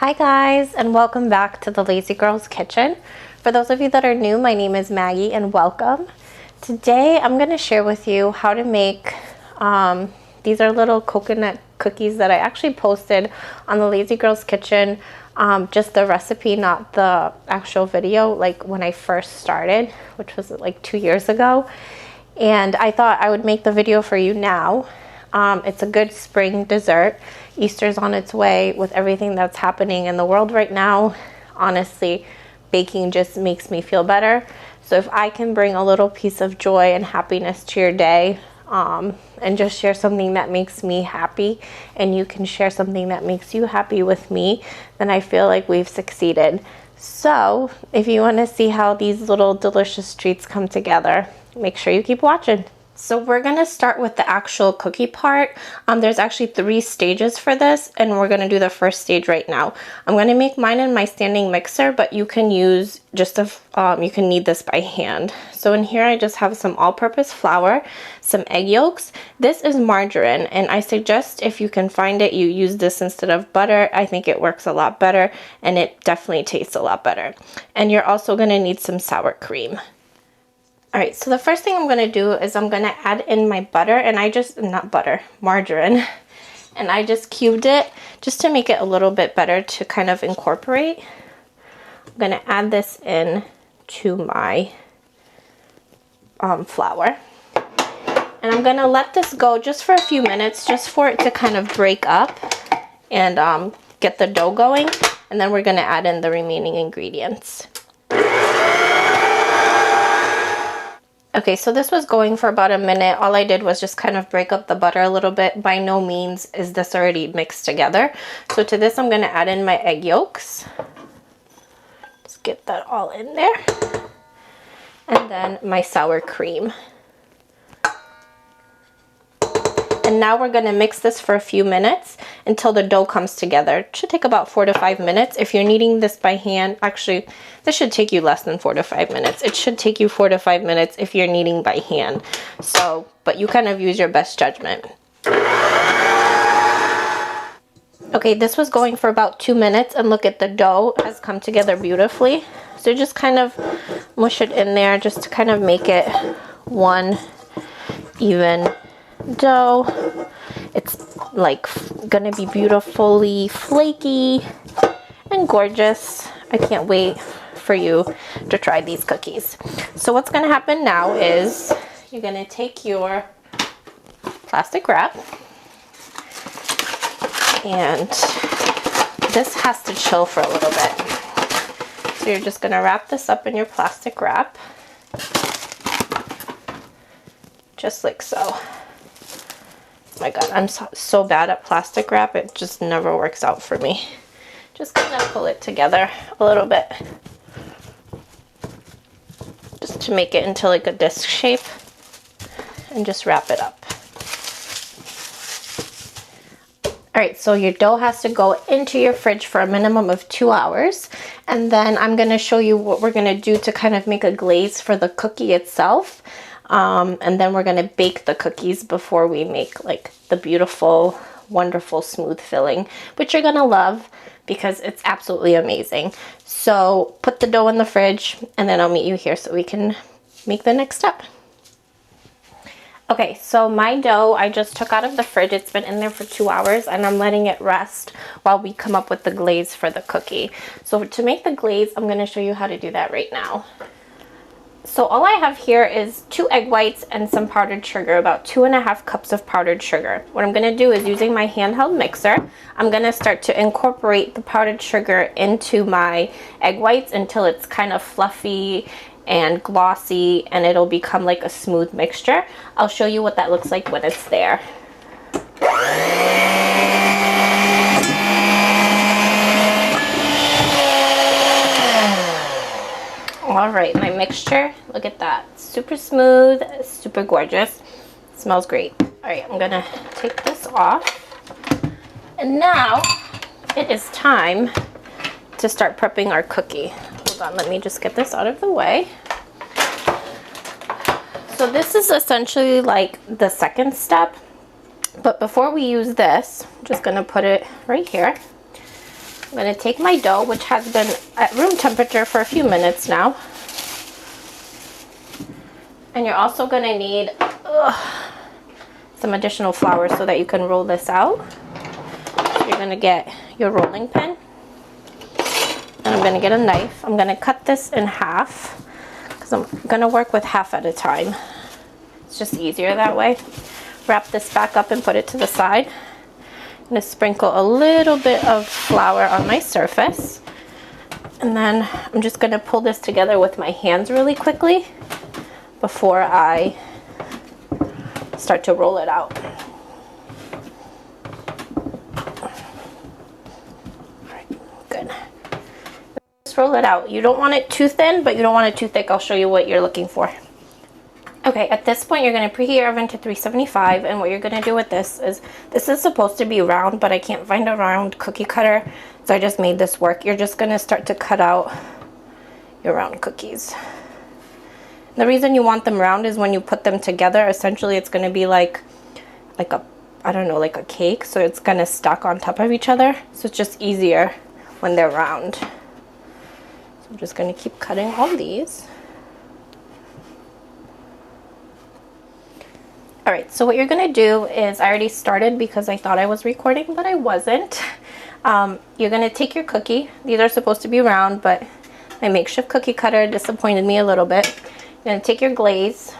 Hi guys, and welcome back to the Lazy Girl's Kitchen. For those of you that are new, my name is Maggie and welcome. Today I'm going to share with you how to make, these are little coconut cookies that I actually posted on the Lazy Girl's Kitchen, just the recipe, not the actual video, like when I first started, which was like 2 years ago. And I thought I would make the video for you now. It's a good spring dessert. Easter's on its way with everything that's happening in the world right now. Honestly, baking just makes me feel better. So if I can bring a little piece of joy and happiness to your day, and just share something that makes me happy, and you can share something that makes you happy with me, then I feel like we've succeeded. So if you want to see how these little delicious treats come together, make sure you keep watching. So we're going to start with the actual cookie part. There's actually 3 stages for this, and we're going to do the first stage right now. I'm going to make mine in my standing mixer, but you can use just you can knead this by hand. So in here I just have some all-purpose flour, some egg yolks. This is margarine, and I suggest if you can find it, you use this instead of butter. I think it works a lot better, and it definitely tastes a lot better. And you're also going to need some sour cream. Alright, so the first thing I'm going to do is I'm going to add in my butter, and margarine, and I just cubed it just to make it a little bit better to kind of incorporate. I'm going to add this in to my flour, and I'm going to let this go just for a few minutes, just for it to kind of break up and get the dough going, and then we're going to add in the remaining ingredients. Okay, so this was going for about a minute. All I did was just kind of break up the butter a little bit. By no means is this already mixed together. So to this, I'm going to add in my egg yolks. Just get that all in there. And then my sour cream. And now we're going to mix this for a few minutes until the dough comes together. It should take about 4 to 5 minutes. If you're kneading this by hand, actually, this should take you less than 4 to 5 minutes. It should take you 4 to 5 minutes if you're kneading by hand. So, but you kind of use your best judgment. Okay, this was going for about 2 minutes, and look at the dough has come together beautifully. So just kind of mush it in there just to kind of make it one even dough. It's like gonna be beautifully flaky and gorgeous. I can't wait for you to try these cookies. So what's gonna happen now is you're gonna take your plastic wrap, and this has to chill for a little bit. So you're just gonna wrap this up in your plastic wrap, just like so. Oh my god, I'm so bad at plastic wrap. It just never works out for me. Just kind of pull it together a little bit, just to make it into like a disc shape, and just wrap it up. Alright, so your dough has to go into your fridge for a minimum of 2 hours, and then I'm going to show you what we're going to do to kind of make a glaze for the cookie itself. And then we're going to bake the cookies before we make like the beautiful, wonderful, smooth filling, which you're going to love because it's absolutely amazing. So put the dough in the fridge, and then I'll meet you here so we can make the next step. Okay, so my dough I just took out of the fridge. It's been in there for 2 hours, and I'm letting it rest while we come up with the glaze for the cookie. So to make the glaze, I'm going to show you how to do that right now. So all I have here is 2 egg whites and some powdered sugar, about 2.5 cups of powdered sugar. What I'm going to do is, using my handheld mixer, I'm going to start to incorporate the powdered sugar into my egg whites until it's kind of fluffy and glossy, and it'll become like a smooth mixture. I'll show you what that looks like when it's there. Alright, my mixture, look at that. Super smooth, super gorgeous. Smells great. Alright, I'm gonna take this off. And now it is time to start prepping our cookie. Hold on, let me just get this out of the way. So this is essentially like the second step. But before we use this, I'm just gonna put it right here. I'm going to take my dough, which has been at room temperature for a few minutes now. And you're also going to need some additional flour so that you can roll this out. So you're going to get your rolling pin. And I'm going to get a knife. I'm going to cut this in half because I'm going to work with half at a time. It's just easier that way. Wrap this back up and put it to the side. I'm going to sprinkle a little bit of flour on my surface. And then I'm just going to pull this together with my hands really quickly before I start to roll it out. All right, good. Just roll it out. You don't want it too thin, but you don't want it too thick. I'll show you what you're looking for. Okay, at this point you're going to preheat your oven to 375, and what you're going to do with this is supposed to be round, but I can't find a round cookie cutter, so I just made this work. You're just going to start to cut out your round cookies. The reason you want them round is when you put them together, essentially it's going to be like a, I don't know, like a cake, so it's going to stack on top of each other, so it's just easier when they're round. So I'm just going to keep cutting all these. All right, so what you're going to do is, I already started because I thought I was recording, but I wasn't. You're going to take your cookie. These are supposed to be round, but my makeshift cookie cutter disappointed me a little bit. You're going to take your glaze,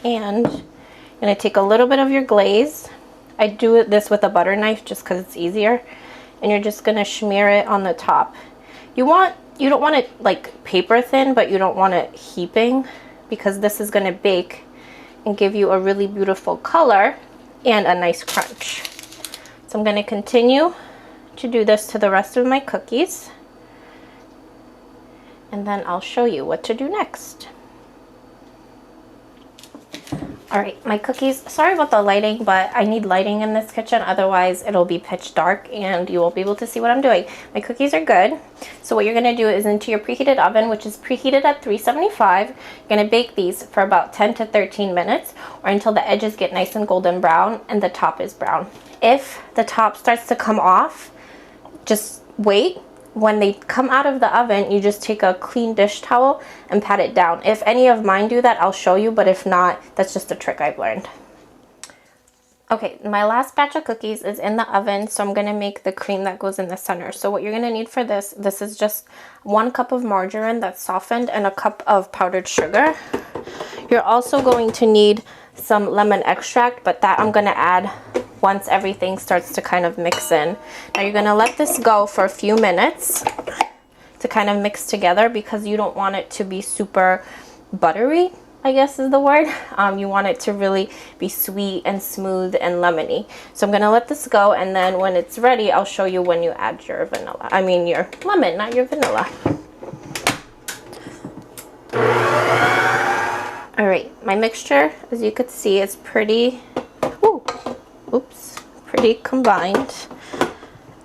and you're going to take a little bit of your glaze. I do this with a butter knife just because it's easier. And you're just going to smear it on the top. You don't want it like paper thin, but you don't want it heaping, because this is going to bake and give you a really beautiful color and a nice crunch. So I'm going to continue to do this to the rest of my cookies, and then I'll show you what to do next. All right, my cookies, sorry about the lighting, but I need lighting in this kitchen, otherwise it'll be pitch dark and you won't be able to see what I'm doing. My cookies are good. So what you're gonna do is, into your preheated oven, which is preheated at 375, you're gonna bake these for about 10 to 13 minutes, or until the edges get nice and golden brown and the top is brown. If the top starts to come off, just wait. When they come out of the oven, you just take a clean dish towel and pat it down. If any of mine do that, I'll show you, but if not, that's just a trick I've learned. Okay, my last batch of cookies is in the oven, so I'm gonna make the cream that goes in the center. So what you're gonna need for this is just 1 cup of margarine that's softened and a cup of powdered sugar. You're also going to need some lemon extract, but that I'm gonna add once everything starts to kind of mix in. Now you're gonna let this go for a few minutes to kind of mix together, because you don't want it to be super buttery, I guess is the word. You want it to really be sweet and smooth and lemony. So I'm gonna let this go, and then when it's ready, I'll show you when you add your vanilla. I mean your lemon, not your vanilla. All right, my mixture, as you could see, is pretty, pretty combined.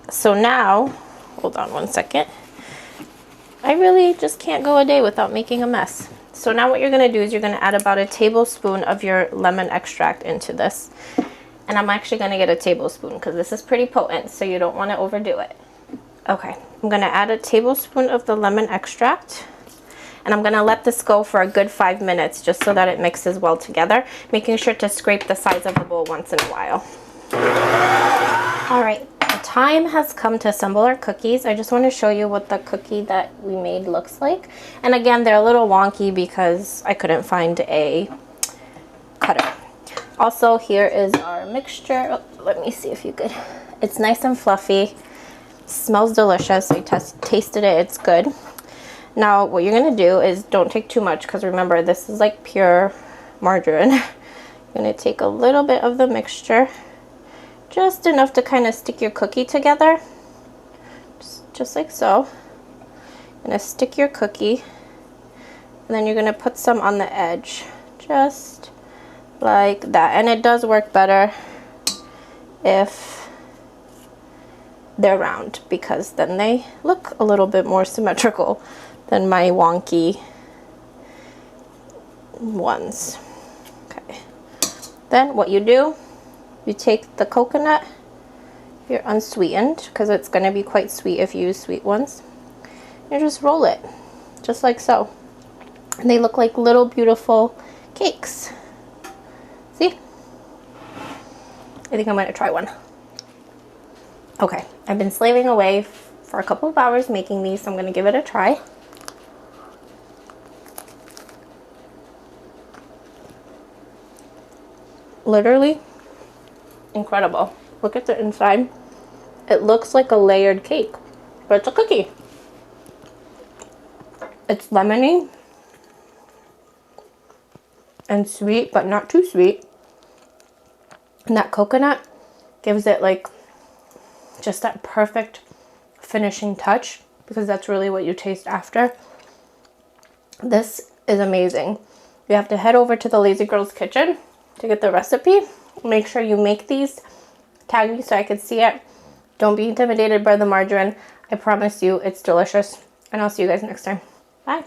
So now, hold on one second. I really just can't go a day without making a mess. So now what you're gonna do is you're gonna add about a tablespoon of your lemon extract into this. And I'm actually gonna get a tablespoon because this is pretty potent, so you don't wanna overdo it. Okay, I'm gonna add a tablespoon of the lemon extract. And I'm gonna let this go for a good 5 minutes just so that it mixes well together, making sure to scrape the sides of the bowl once in a while. All right, the time has come to assemble our cookies. I just want to show you what the cookie that we made looks like. And again, they're a little wonky because I couldn't find a cutter. Also, here is our mixture. Oh, let me see if you could. It's nice and fluffy. Smells delicious. I tasted it. It's good. Now, what you're going to do is don't take too much, because remember, this is like pure margarine. You're going to take a little bit of the mixture, just enough to kind of stick your cookie together, just like so. You're going to stick your cookie, and then you're going to put some on the edge, just like that. And it does work better if they're round, because then they look a little bit more symmetrical than my wonky ones. Okay. Then what you do, you take the coconut, your unsweetened, because it's going to be quite sweet if you use sweet ones. You just roll it, just like so. And they look like little beautiful cakes. See? I think I'm going to try one. Okay, I've been slaving away for a couple of hours making these, so I'm going to give it a try. Literally incredible. Look at the inside. It looks like a layered cake, but it's a cookie. It's lemony and sweet, but not too sweet. And that coconut gives it like just that perfect finishing touch, because that's really what you taste after. This is amazing. You have to head over to the Lazy Girls Kitchen to get the recipe. Make sure you make these. Tag me so I can see it. Don't be intimidated by the margarine. I promise you it's delicious. And I'll see you guys next time. Bye.